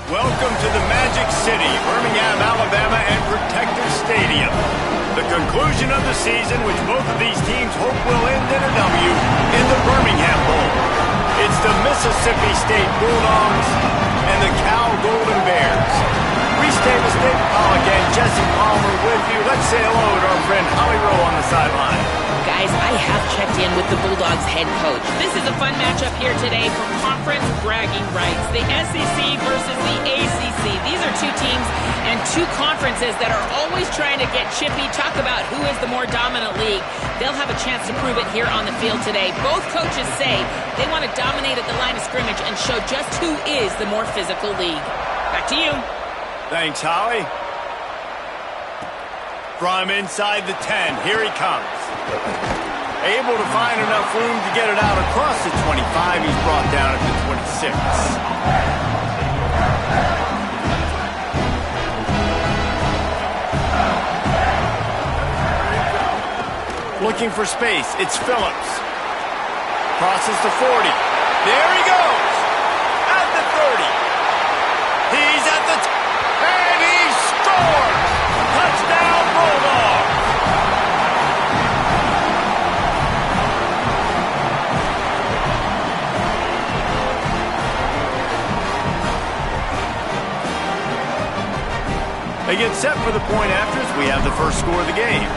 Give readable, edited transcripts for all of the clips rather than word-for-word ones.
Welcome to the Magic City, Birmingham, Alabama, and Protective Stadium. The conclusion of the season, which both of these teams hope will end in a W, in the Birmingham Bowl. It's the Mississippi State Bulldogs and the Cal Golden Bears. Reese Davis, Dave Pollock, and Jesse Palmer with you. Let's say hello to our friend Holly Rowe on the sideline. Guys, I have checked in with the Bulldogs head coach. This is a fun matchup here today for conference bragging rights. The SEC versus the ACC. These are two teams and two conferences that are always trying to get chippy, talk about who is the more dominant league. They'll have a chance to prove it here on the field today. Both coaches say they want to dominate at the line of scrimmage and show just who is the more physical league. Back to you. Thanks, Holly. From inside the 10, here he comes. Able to find enough room to get it out across the 25. He's brought down at the 26. Looking for space. It's Phillips. Crosses the 40. There he goes. At the 30. He's at the... and he scores! Touchdown, Bulldogs! They get set for the point afters. We have the first score of the game.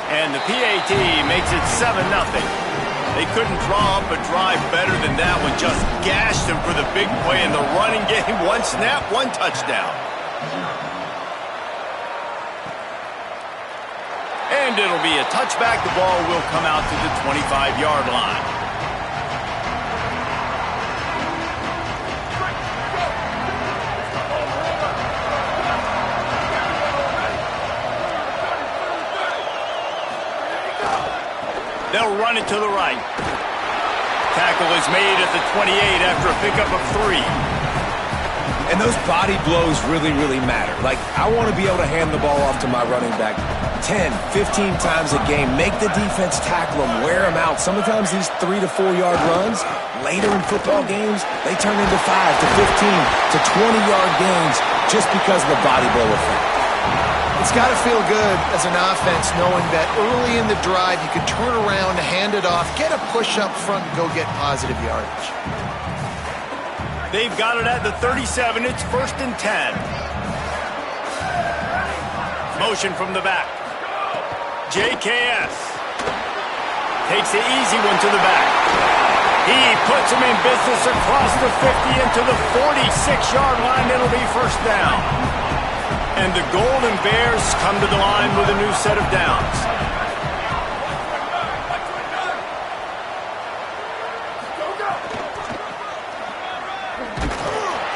And the PAT makes it 7-0. They couldn't draw up a drive better than that one. Just gashed them for the big play in the running game. One snap, one touchdown. And it'll be a touchback. The ball will come out to the 25-yard line. They'll run it to the right. Tackle is made at the 28 after a pickup of 3. And those body blows really, really matter. Like, I want to be able to hand the ball off to my running back 10, 15 times a game. Make the defense tackle them, wear them out. Sometimes these 3 to 4 yard runs, later in football games, they turn into 5 to 15 to 20-yard gains just because of the body blow effect. It's got to feel good as an offense knowing that early in the drive you can turn around, hand it off, get a push up front, and go get positive yardage. They've got it at the 37. It's 1st and 10. Motion from the back. JKS takes the easy one to the back. He puts him in business across the 50 into the 46-yard line. It'll be 1st down. And the Golden Bears come to the line with a new set of downs.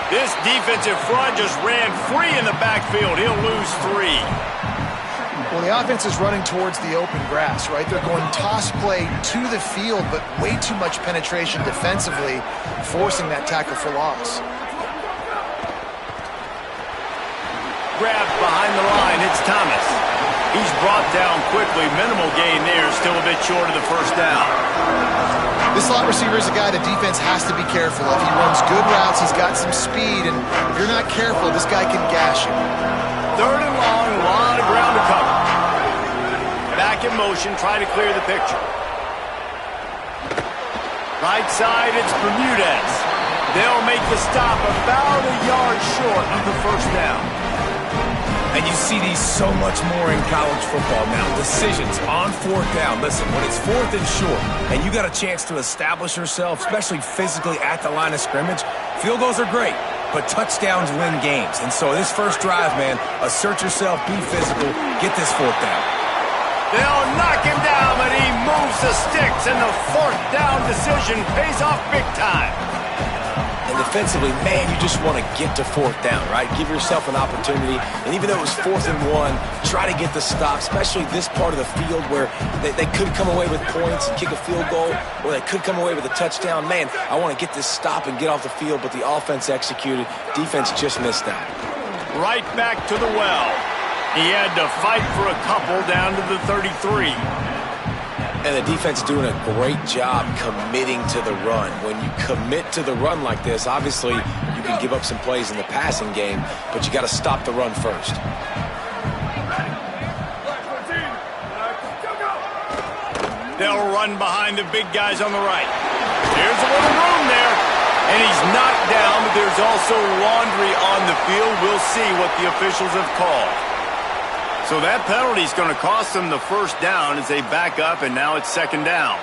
This defensive front just ran free in the backfield. He'll lose 3. Well, the offense is running towards the open grass, right? They're going toss play to the field, but way too much penetration defensively, forcing that tackle for loss. Grabbed behind the line, it's Thomas. He's brought down quickly. Minimal gain there, still a bit short of the 1st down. This slot receiver is a guy the defense has to be careful of. He runs good routes, he's got some speed, and if you're not careful, this guy can gash you. 3rd and long, a lot of ground to cover. Back in motion, try to clear the picture. Right side, it's Bermudez. They'll make the stop about a yard short of the 1st down. And you see these so much more in college football now. Decisions on 4th down. Listen, when it's 4th and short, and you got a chance to establish yourself, especially physically at the line of scrimmage, field goals are great, but touchdowns win games. And so this first drive, man, assert yourself, be physical, get this 4th down. They'll knock him down, but he moves the sticks, and the 4th down decision pays off big time. And defensively, man, you just want to get to 4th down, right? Give yourself an opportunity. And even though it was 4th and 1, try to get the stop, especially this part of the field where they could come away with points and kick a field goal, or they could come away with a touchdown. Man, I want to get this stop and get off the field, but the offense executed. Defense just missed out. Right back to the well. He had to fight for a couple down to the 33. And the defense doing a great job committing to the run. When you commit to the run like this, obviously you can give up some plays in the passing game, but you got to stop the run first. They'll run behind the big guys on the right. There's a little room there. And he's knocked down, but there's also laundry on the field. We'll see what the officials have called. So that penalty is going to cost them the first down as they back up, and now it's second down.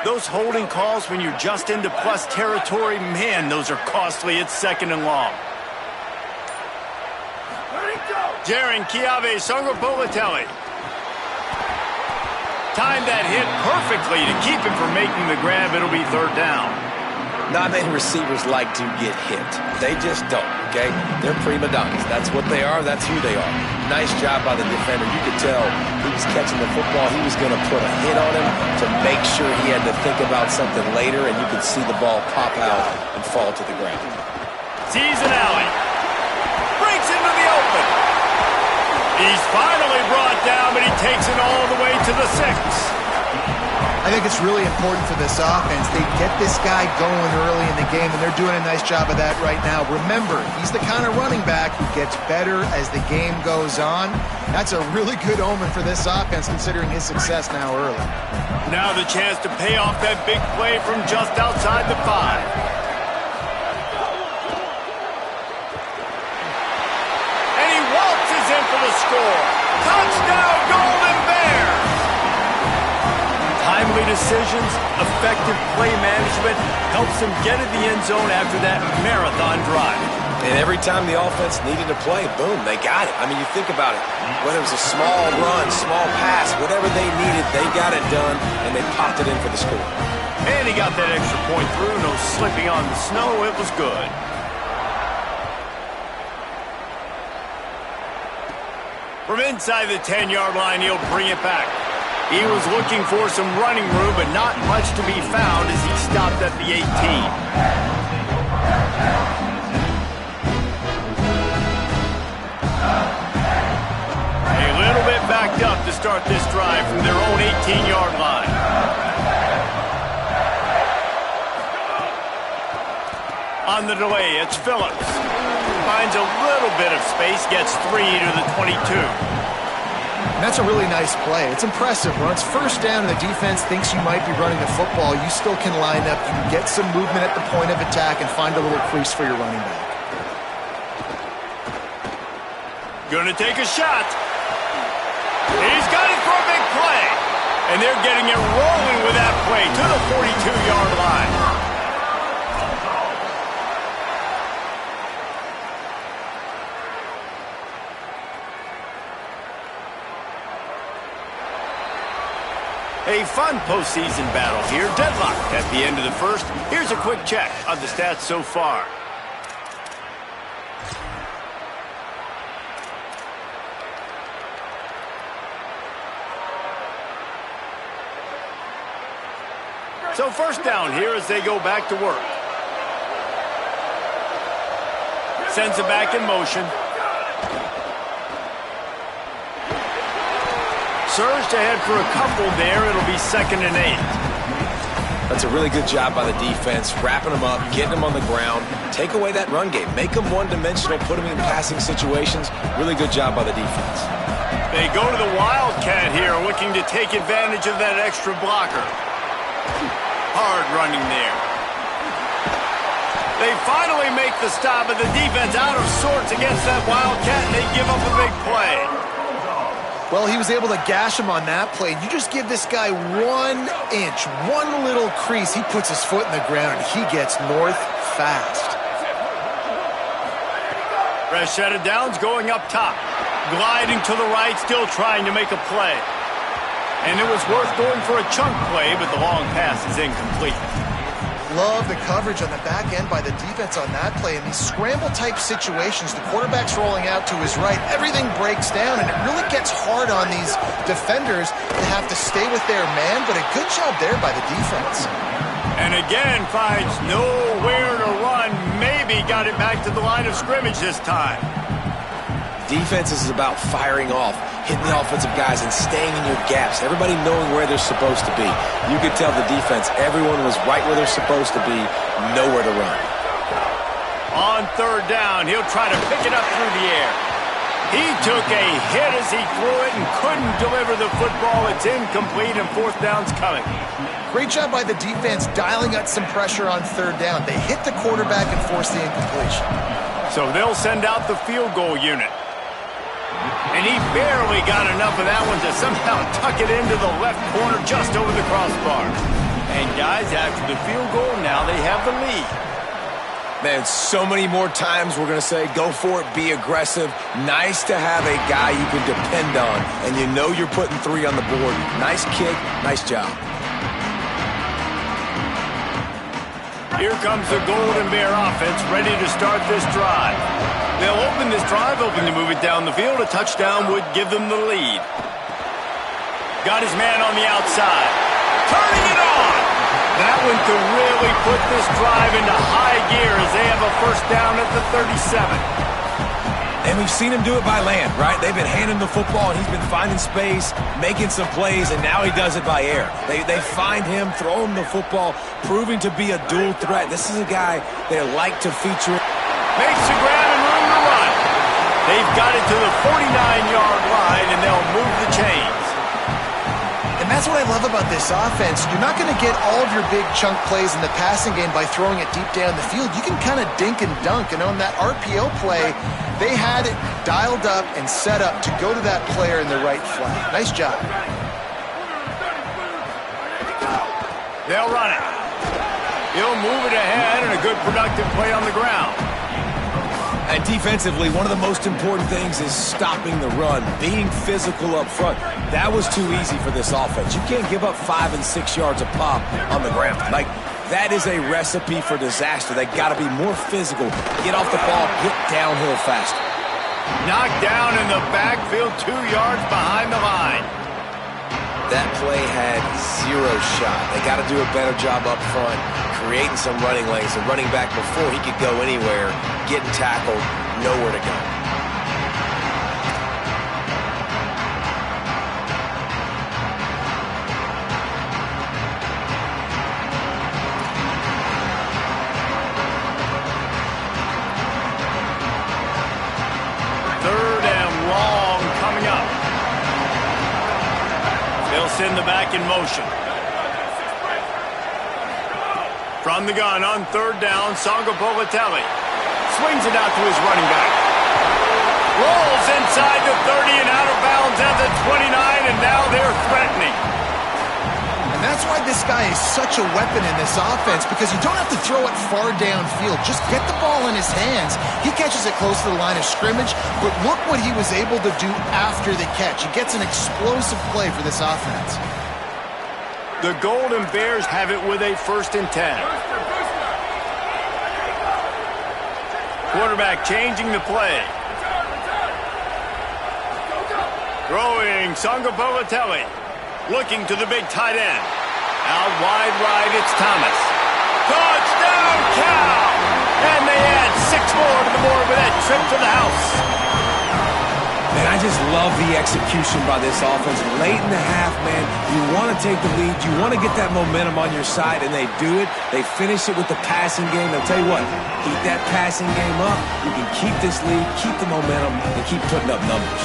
Those holding calls when you're just into plus territory, man, those are costly. It's second and long. Jaron Chiave Songopolitelli. Timed that hit perfectly to keep him from making the grab. It'll be third down. Not many receivers like to get hit. They just don't, okay? They're prima donnas. That's what they are. That's who they are. Nice job by the defender. You could tell he was catching the football. He was going to put a hit on him to make sure he had to think about something later, and you could see the ball pop out and fall to the ground. Sees an alley. Breaks into the open. He's finally brought down, but he takes it all the way to the 6. I think it's really important for this offense. They get this guy going early in the game, and they're doing a nice job of that right now. Remember, he's the kind of running back who gets better as the game goes on. That's a really good omen for this offense, considering his success now early. Now the chance to pay off that big play from just outside the 5. For the score. Touchdown, Golden Bears! Timely decisions, effective play management helps them get in the end zone after that marathon drive. And every time the offense needed to play, boom, they got it. I mean, you think about it. Whether it was a small run, small pass, whatever they needed, they got it done, and they popped it in for the score. And he got that extra point through. No slipping on the snow. It was good. From inside the 10-yard line, he'll bring it back. He was looking for some running room, but not much to be found as he stopped at the 18. A little bit backed up to start this drive from their own 18-yard line. On the delay, it's Phillips. Finds a little bit of space, gets 3 to the 22. And that's a really nice play. It's impressive. When it's first down and the defense thinks you might be running the football, you still can line up. You can get some movement at the point of attack and find a little crease for your running back. Gonna take a shot. He's got it for a big play. And they're getting it rolling with that play to the 42-yard line. A fun postseason battle here. Deadlock at the end of the first. Here's a quick check of the stats so far. So first down here as they go back to work. Sends it back in motion. Surged ahead for a couple there. It'll be 2nd and 8. That's a really good job by the defense, wrapping them up, getting them on the ground. Take away that run game. Make them one-dimensional, put them in passing situations. Really good job by the defense. They go to the Wildcat here, looking to take advantage of that extra blocker. Hard running there. They finally make the stop, but the defense out of sorts against that Wildcat, and they give up a big play. Well, he was able to gash him on that play. You just give this guy 1 inch, one little crease, he puts his foot in the ground, and he gets north fast. Fresh set of downs going up top. Gliding to the right, still trying to make a play. And it was worth going for a chunk play, but the long pass is incomplete. Love the coverage on the back end by the defense on that play. In these scramble-type situations, the quarterback's rolling out to his right. Everything breaks down, and it really gets hard on these defenders to have to stay with their man, but a good job there by the defense. And again, finds nowhere to run. Maybe he got it back to the line of scrimmage this time. Defense is about firing off, hitting the offensive guys, and staying in your gaps. Everybody knowing where they're supposed to be. You could tell the defense, everyone was right where they're supposed to be, nowhere to run. On third down, he'll try to pick it up through the air. He took a hit as he threw it and couldn't deliver the football. It's incomplete, and fourth down's coming. Great job by the defense dialing up some pressure on third down. They hit the quarterback and forced the incompletion. So they'll send out the field goal unit. And he barely got enough of that one to somehow tuck it into the left corner just over the crossbar. And guys, after the field goal, now they have the lead. Man, so many more times we're going to say, go for it, be aggressive. Nice to have a guy you can depend on, and you know you're putting 3 on the board. Nice kick, nice job. Here comes the Golden Bear offense, ready to start this drive. They'll open this drive, hoping to move it down the field. A touchdown would give them the lead. Got his man on the outside. Turning it on! That one could really put this drive into high gear as they have a first down at the 37. And we've seen him do it by land, right? They've been handing the football, and he's been finding space, making some plays, and now he does it by air. They find him, throw him the football, proving to be a dual threat. This is a guy they like to feature. Makes the grab and room to run. They've got it to the 49-yard line, and they'll move the chains. And that's what I love about this offense. You're not going to get all of your big chunk plays in the passing game by throwing it deep down the field. You can kind of dink and dunk. And on that RPO play, they had it dialed up and set up to go to that player in the right flat. Nice job. They'll run it. He'll move it ahead, and a good productive play on the ground. And defensively, one of the most important things is stopping the run, being physical up front. That was too easy for this offense. You can't give up 5 and 6 yards a pop on the ground. Like, that is a recipe for disaster. They got to be more physical, get off the ball, get downhill faster. Knocked down in the backfield, 2 yards behind the line. That play had 0 shot. They got to do a better job up front, creating some running lanes. The running back, before he could go anywhere, getting tackled, nowhere to go. Third and long coming up. They'll send the back in motion. From the gun on third down, Songa Bolatelli swings it out to his running back. Rolls inside the 30 and out of bounds at the 29, and now they're threatening. And that's why this guy is such a weapon in this offense, because you don't have to throw it far downfield. Just get the ball in his hands. He catches it close to the line of scrimmage, but look what he was able to do after the catch. He gets an explosive play for this offense. The Golden Bears have it with a 1st and 10. Quarterback changing the play. Throwing Songa Bolatelli. Looking to the big tight end. Out wide right, it's Thomas. Touchdown, Cal! And they add 6 more to the board with that trip to the house. Man, I just love the execution by this offense. Late in the half, man, you want to take the lead. You want to get that momentum on your side, and they do it. They finish it with the passing game. I'll tell you what, keep that passing game up. You can keep this lead, keep the momentum, and keep putting up numbers.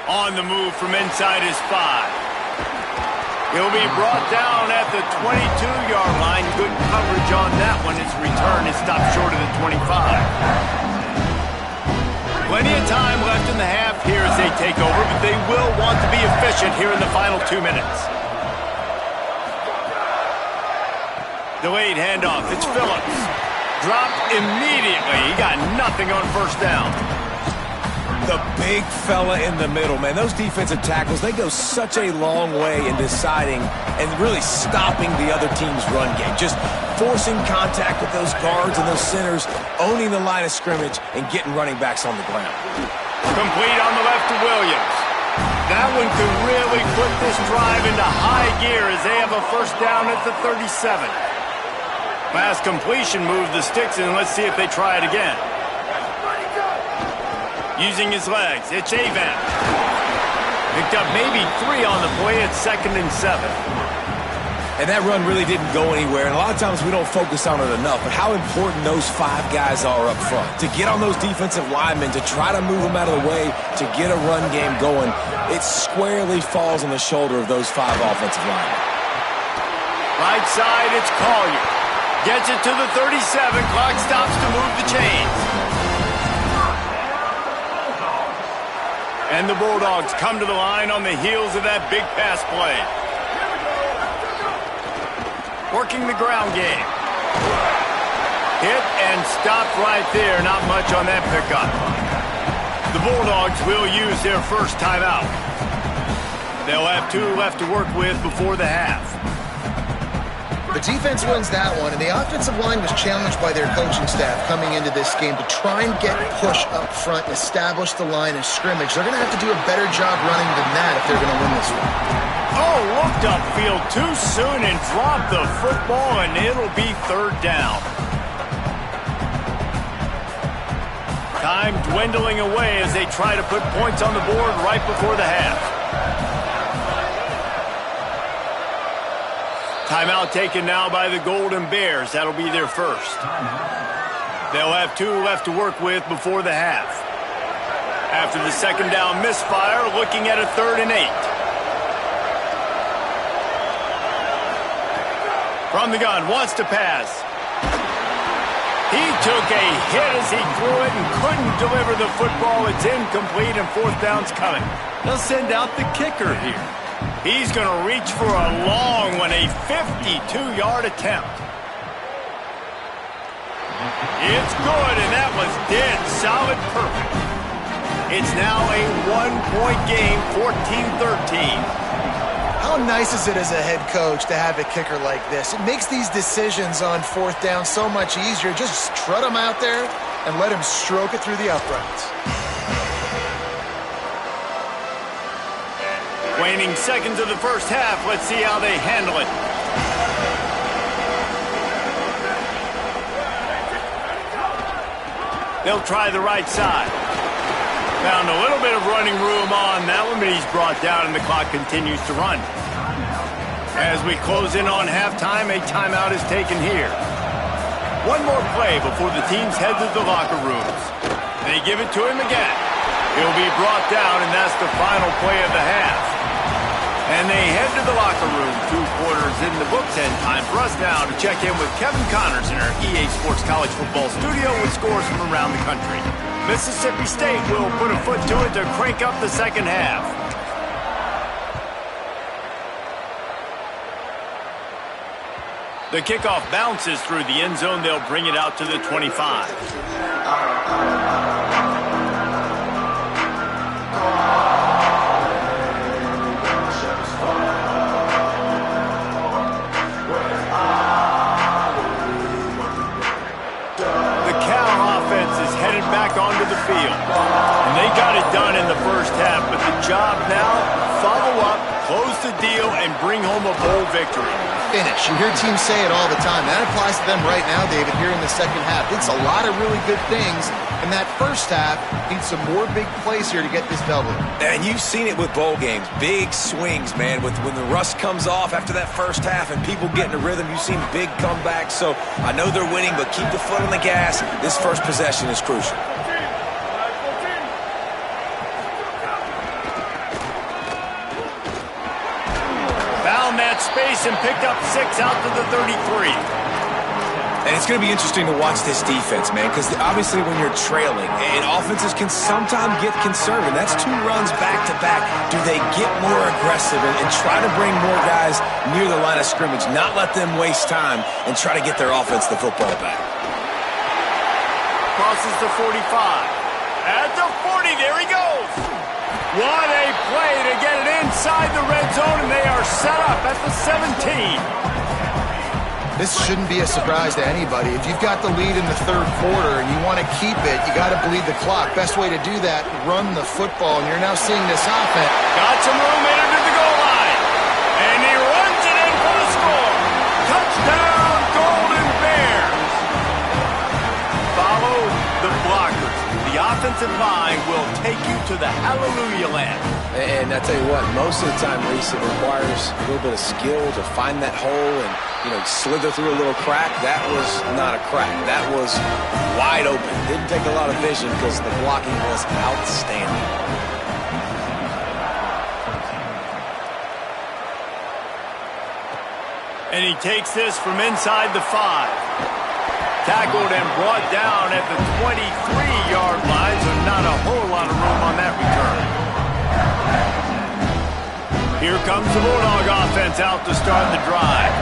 On the move from inside his 5. He'll be brought down at the 22-yard line. Good coverage on that one. His return is stopped short of the 25. Plenty of time left in the half here as they take over, but they will want to be efficient here in the final 2 minutes. Delayed handoff. It's Phillips. Dropped immediately. He got nothing on first down. The big fella in the middle, man. Those defensive tackles, they go such a long way in deciding and really stopping the other team's run game. Just forcing contact with those guards and those centers, owning the line of scrimmage, and getting running backs on the ground. Complete on the left to Williams. That one could really put this drive into high gear as they have a first down at the 37. Pass completion moved the sticks, and let's see if they try it again. Using his legs, it's Avent. Picked up maybe 3 on the play at 2nd and 7. And that run really didn't go anywhere, and a lot of times we don't focus on it enough, but how important those 5 guys are up front. To get on those defensive linemen, to try to move them out of the way, to get a run game going, it squarely falls on the shoulder of those 5 offensive linemen. Right side, it's Collier. Gets it to the 37. Clock stops to move the chains. And the Bulldogs come to the line on the heels of that big pass play. Working the ground game. Hit and stopped right there. Not much on that pickup. The Bulldogs will use their first timeout. They'll have 2 left to work with before the half. The defense wins that one, and the offensive line was challenged by their coaching staff coming into this game to try and get push up front and establish the line of scrimmage. They're going to have to do a better job running than that if they're going to win this one. Oh, looked upfield too soon and dropped the football, and it'll be 3rd down. Time dwindling away as they try to put points on the board right before the half. Timeout taken now by the Golden Bears. That'll be their first. They'll have 2 left to work with before the half. After the 2nd down misfire, looking at a 3rd and 8. From the gun, wants to pass. He took a hit as he threw it and couldn't deliver the football. It's incomplete and 4th down's coming. They'll send out the kicker here. He's going to reach for a long one, a 52-yard attempt. It's good, and that was dead solid perfect. It's now a 1-point game, 14-13. How nice is it as a head coach to have a kicker like this? It makes these decisions on 4th down so much easier. Just trot him out there and let him stroke it through the uprights. Waning seconds of the first half. Let's see how they handle it. They'll try the right side. Found a little bit of running room on that one, but he's brought down and the clock continues to run. As we close in on halftime, a timeout is taken here. One more play before the teams head to the locker rooms. They give it to him again. He'll be brought down, and that's the final play of the half. And they head to the locker room. 2 quarters in the books, and time for us now to check in with Kevin Connors in our EA Sports College Football studio with scores from around the country. Mississippi State will put a foot to it to crank up the 2nd half. The kickoff bounces through the end zone. They'll bring it out to the 25. Back onto the field. And they got it done in the first half, but the job now, follow up, close the deal, and bring home a bowl victory. Finish. You hear teams say it all the time. That applies to them right now, David, here in the 2nd half. It's a lot of really good things. And that first half needs some more big plays here to get this W. And you've seen it with bowl games. Big swings, man. When the rust comes off after that first half and people get in a rhythm, you've seen big comebacks. So I know they're winning, but keep the foot on the gas. This first possession is crucial. Found that space and picked up 6 out to the 33. And it's going to be interesting to watch this defense, man, because obviously when you're trailing, and offenses can sometimes get conservative. That's 2 runs back-to-back. Do they get more aggressive and try to bring more guys near the line of scrimmage, not let them waste time, and try to get their offense the football back? Crosses the 45. At the 40, there he goes. What a play to get it inside the red zone, and they are set up at the 17. This shouldn't be a surprise to anybody. If you've got the lead in the third quarter and you want to keep it, you got to bleed the clock. Best way to do that, run the football. And you're now seeing this offense. Got some room, made it to the goal line. And he runs it in for the score. Touchdown, Golden Bears. Follow the blockers. The offensive line will take you to the hallelujah land. And I tell you what, most of the time, Reese, it requires a little bit of skill to find that hole and, slither through a little crack. That was not a crack. That was wide open. Didn't take a lot of vision because the blocking was outstanding. And he takes this from inside the 5. Tackled and brought down at the 23-yard line, so not a whole lot of room on that return. Here comes the Bulldog offense out to start the drive.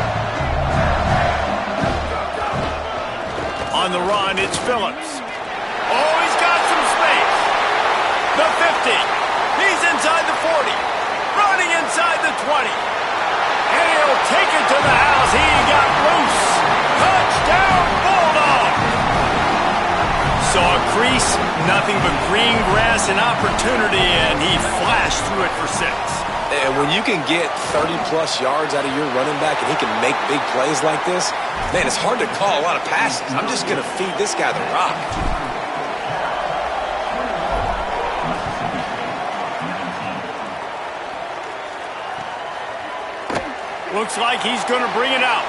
On the run, it's Phillips. Oh, he's got some space. The 50. He's inside the 40. Running inside the 20. And he'll take it to the house. He got loose. Touchdown, Bulldog. Saw a crease, nothing but green grass and opportunity, and he flashed through it for 6. And when you can get 30-plus yards out of your running back and he can make big plays like this, man, it's hard to call a lot of passes. I'm just going to feed this guy the rock. Looks like he's going to bring it out.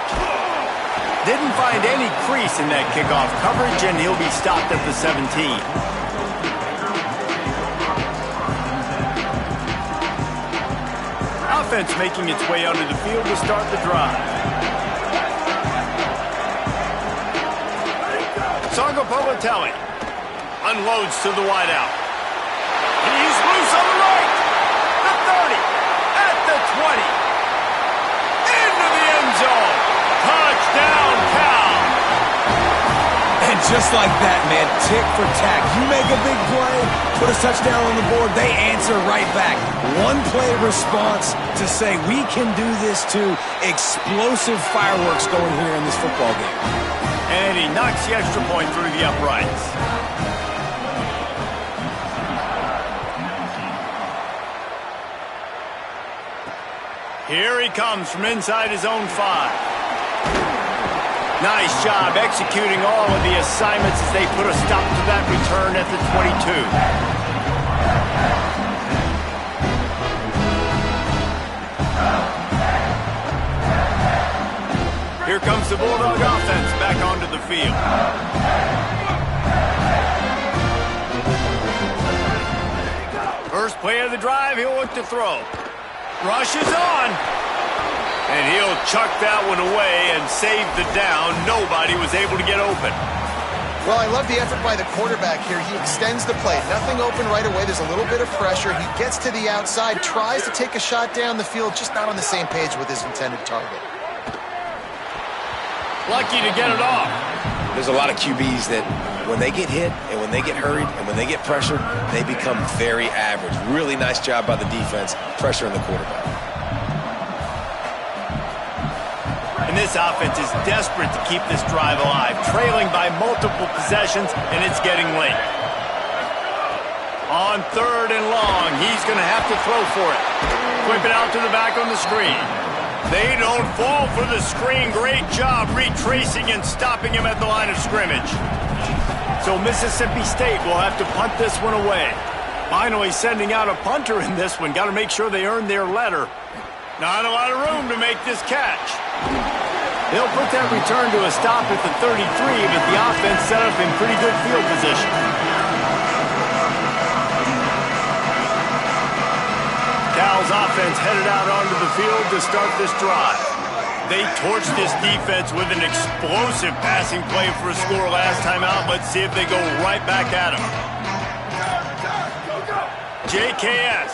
Didn't find any crease in that kickoff coverage, and he'll be stopped at the 17. Offense making its way onto the field to start the drive. Sango Politelli unloads to the wideout. He's loose on the right. The 30. At the 20. Into the end zone. Touchdown, Cal. And just like that, man, tick for tack. You make a big play, put a touchdown on the board, they answer right back. One play response to say, we can do this too. Explosive fireworks going here in this football game. And he knocks the extra point through the uprights. Here he comes from inside his own 5. Nice job executing all of the assignments as they put a stop to that return at the 22. Here comes the Bulldog offense back onto the field. First play of the drive, he'll look to throw. Rush is on. And he'll chuck that one away and save the down. Nobody was able to get open. Well, I love the effort by the quarterback here. He extends the play. Nothing open right away. There's a little bit of pressure. He gets to the outside, tries to take a shot down the field, just not on the same page with his intended target. Lucky to get it off. There's a lot of QBs that when they get hit and when they get hurried and when they get pressured, they become very average. Really nice job by the defense, pressuring the quarterback. And this offense is desperate to keep this drive alive, trailing by multiple possessions, and it's getting late. On 3rd and long, he's going to have to throw for it. Whip it out to the back on the screen. They don't fall for the screen. Great job retracing and stopping him at the line of scrimmage. So Mississippi State will have to punt this one away. Finally sending out a punter in this one. Got to make sure they earn their letter. Not a lot of room to make this catch. They'll put that return to a stop at the 33, but the offense set up in pretty good field position. Cal's offense headed out onto the field to start this drive. They torched this defense with an explosive passing play for a score last time out. Let's see if they go right back at him. JKS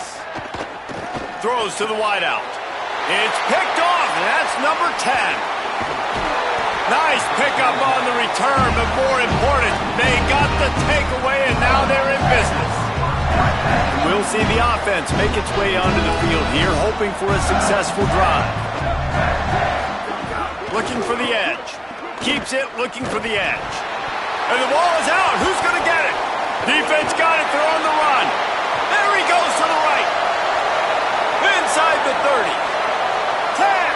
throws to the wideout. It's picked off, and that's number 10. Nice pickup on the return, but more important, they got the takeaway, and now they're in business. We'll see the offense make its way onto the field here, hoping for a successful drive. looking for the edge. Keeps it, looking for the edge. And the ball is out. Who's going to get it? Defense got it. They're on the run. There he goes to the right. Inside the 30. 10.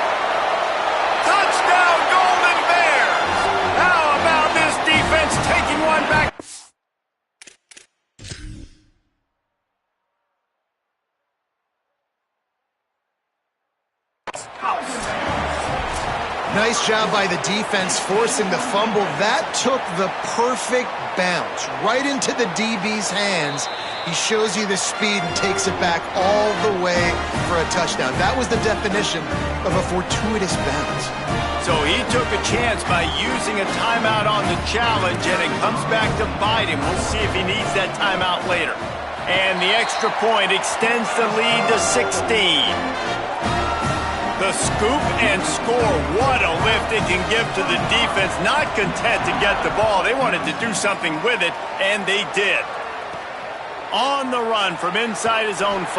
Touchdown, Golden Bears. How about this defense taking one back? Nice job by the defense forcing the fumble. That took the perfect bounce right into the DB's hands. He shows you the speed and takes it back all the way for a touchdown. That was the definition of a fortuitous bounce. So he took a chance by using a timeout on the challenge, and it comes back to bite him. We'll see if he needs that timeout later. And the extra point extends the lead to 16. The scoop and score, what a lift it can give to the defense. Not content to get the ball. They wanted to do something with it, and they did. On the run from inside his own 5.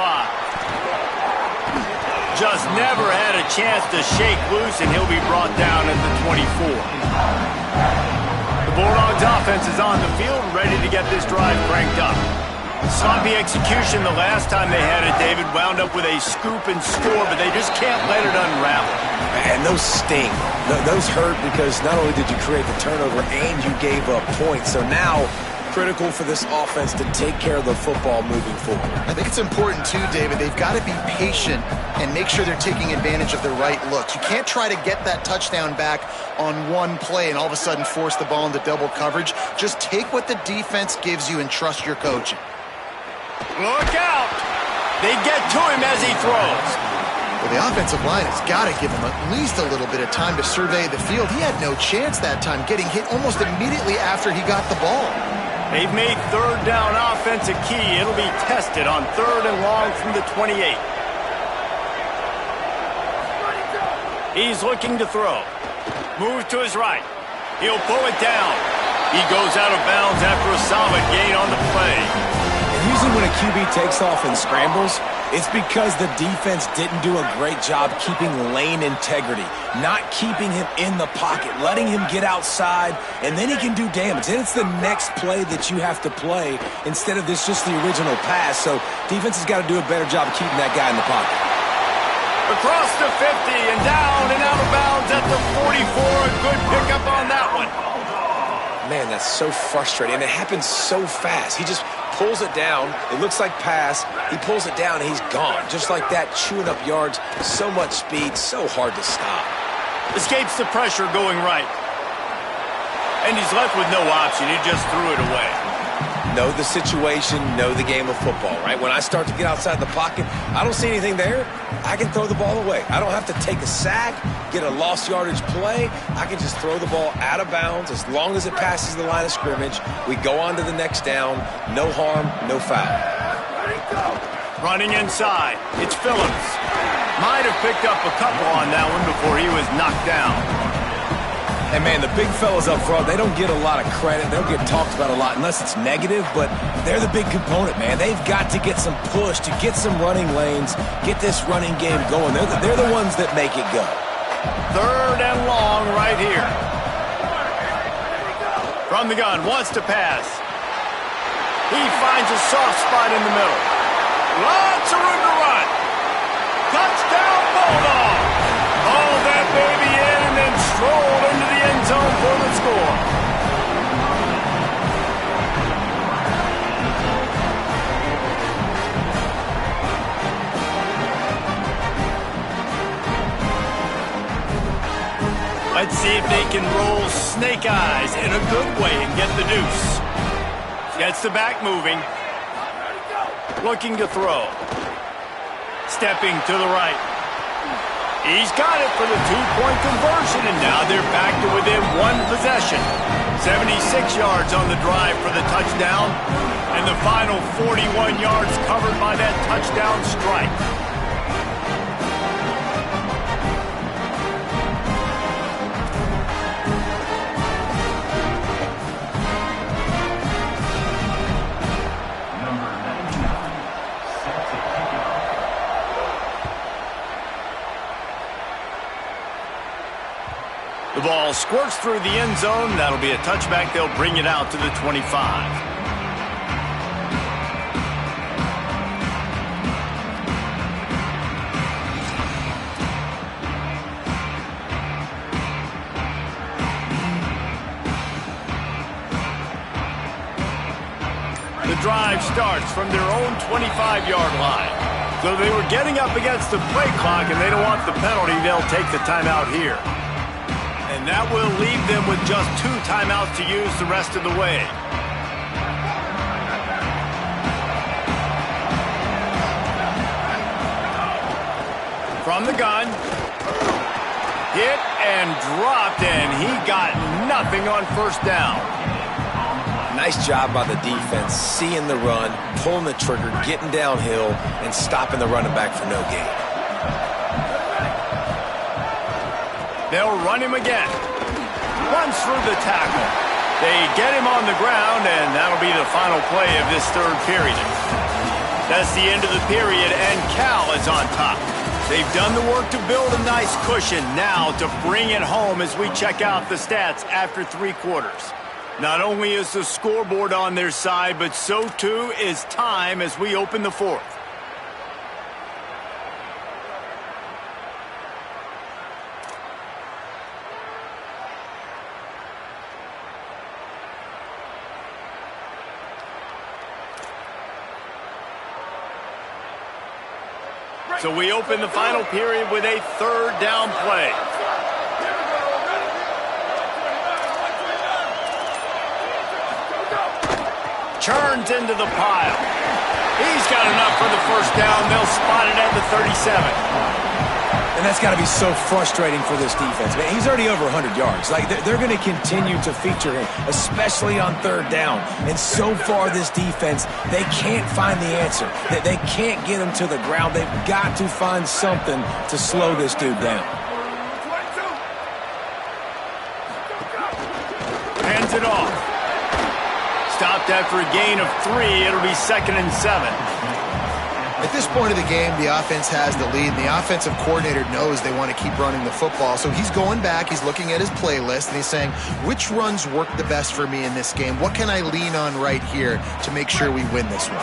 Just never had a chance to shake loose, and he'll be brought down at the 24. The Bulldogs offense is on the field, ready to get this drive cranked up. Sloppy execution the last time they had it, David. Wound up with a scoop and score, but they just can't let it unravel. And those sting. Those hurt because not only did you create the turnover and you gave up points. So now, critical for this offense to take care of the football moving forward. I think it's important too, David. They've got to be patient and make sure they're taking advantage of the right looks. You can't try to get that touchdown back on one play and all of a sudden force the ball into double coverage. Just take what the defense gives you and trust your coaching. Look out! They get to him as he throws. Well, the offensive line has got to give him at least a little bit of time to survey the field. He had no chance that time, getting hit almost immediately after he got the ball. They've made third down offense a key. It'll be tested on 3rd and long from the 28. He's looking to throw. Moves to his right. He'll pull it down. He goes out of bounds after a solid gain on the play. Usually when a QB takes off and scrambles, it's because the defense didn't do a great job keeping lane integrity, not keeping him in the pocket, letting him get outside, and then he can do damage. Then it's the next play that you have to play instead of this just the original pass. So defense has got to do a better job of keeping that guy in the pocket. Across the 50 and down and out of bounds at the 44. A good pickup on that one. Man, that's so frustrating, and it happens so fast. He just pulls it down. It looks like pass. He pulls it down, and he's gone. Just like that, chewing up yards. So much speed, so hard to stop. Escapes the pressure going right. And he's left with no option. He just threw it away. Know the situation, know the game of football, right? When I start to get outside the pocket, I don't see anything there. I can throw the ball away. I don't have to take a sack, get a lost yardage play. I can just throw the ball out of bounds as long as it passes the line of scrimmage. We go on to the next down. No harm, no foul. Running inside. It's Phillips. Might have picked up a couple on that one before he was knocked down. And, man, the big fellas up front, they don't get a lot of credit. They don't get talked about a lot unless it's negative, but they're the big component, man. They've got to get some push, to get some running lanes, get this running game going. They're the ones that make it go. 3rd and long right here. From the gun, wants to pass. He finds a soft spot in the middle. Lots of room to run. Touchdown, Bulldog. Haul that baby in and then stroll into the end zone for the score. Let's see if they can roll snake eyes in a good way and get the deuce. Gets the back moving. Looking to throw. Stepping to the right. He's got it for the 2-point conversion, and now they're back to within one possession. 76 yards on the drive for the touchdown, and the final 41 yards covered by that touchdown strike. ball squirts through the end zone. That'll be a touchback. They'll bring it out to the 25. The drive starts from their own 25-yard line. So they were getting up against the play clock, and they don't want the penalty. They'll take the timeout here. And that will leave them with just 2 timeouts to use the rest of the way. From the gun. Hit and dropped, and he got nothing on first down. Nice job by the defense, seeing the run, pulling the trigger, getting downhill, and stopping the running back for no gain. They'll run him again. Runs through the tackle. They get him on the ground, and that'll be the final play of this third period. That's the end of the period, and Cal is on top. They've done the work to build a nice cushion. Now to bring it home as we check out the stats after 3 quarters. Not only is the scoreboard on their side, but so too is time as we open the fourth. So we open the final period with a third down play. Turns into the pile. He's got enough for the first down. They'll spot it at the 37. And that's got to be so frustrating for this defense. Man, he's already over 100 yards. Like, they're going to continue to feature him, especially on third down. And so far, this defense, they can't find the answer. They can't get him to the ground. They've got to find something to slow this dude down. Hands it off. Stopped after a gain of 3. It'll be 2nd and 7. At this point of the game, the offense has the lead, and the offensive coordinator knows they want to keep running the football. So he's going back, he's looking at his playlist, and he's saying, which runs work the best for me in this game? What can I lean on right here to make sure we win this one?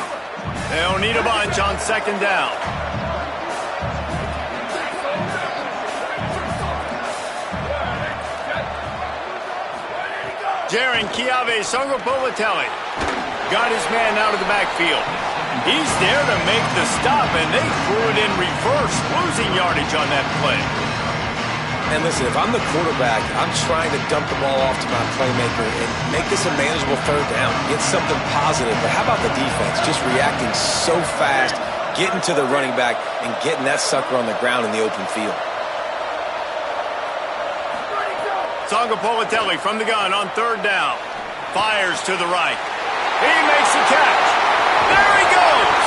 They'll need a bunch on 2nd down. Jaron Kiave Songopolitelli got his man out of the backfield. He's there to make the stop, and they threw it in reverse, losing yardage on that play. And listen, if I'm the quarterback, I'm trying to dump the ball off to my playmaker and make this a manageable third down, get something positive. But how about the defense? Just reacting so fast, getting to the running back, and getting that sucker on the ground in the open field. Songopolitelli from the gun on 3rd down. Fires to the right. He makes the catch. There he goes.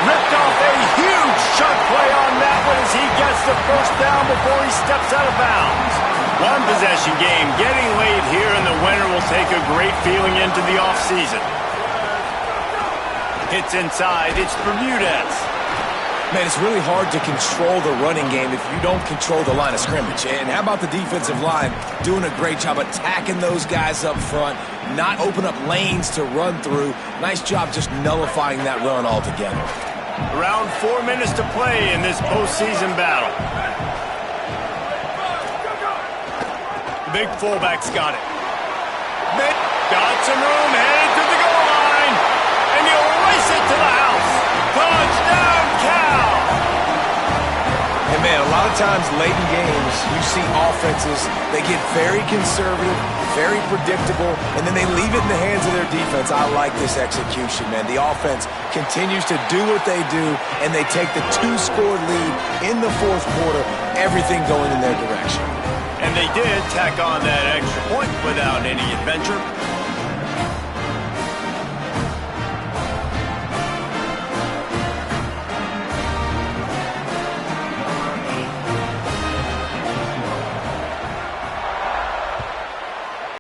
Ripped off a huge chunk play on that one as he gets the first down before he steps out of bounds. One possession game getting late here, and the winner will take a great feeling into the offseason. Hits inside. It's Bermudez. Man, it's really hard to control the running game if you don't control the line of scrimmage. And how about the defensive line doing a great job attacking those guys up front, not open up lanes to run through. Nice job just nullifying that run altogether. Around 4 minutes to play in this postseason battle. The big fullback's got it. Got some room, headed to the goal line, and he'll race it to the house. Touchdown, Cal! And man, a lot of times late in games, you see offenses, they get very conservative, very predictable, and then they leave it in the hands of their defense. I like this execution, man. The offense continues to do what they do, and they take the 2-score lead in the 4th quarter, everything going in their direction. And they did tack on that extra point without any adventure.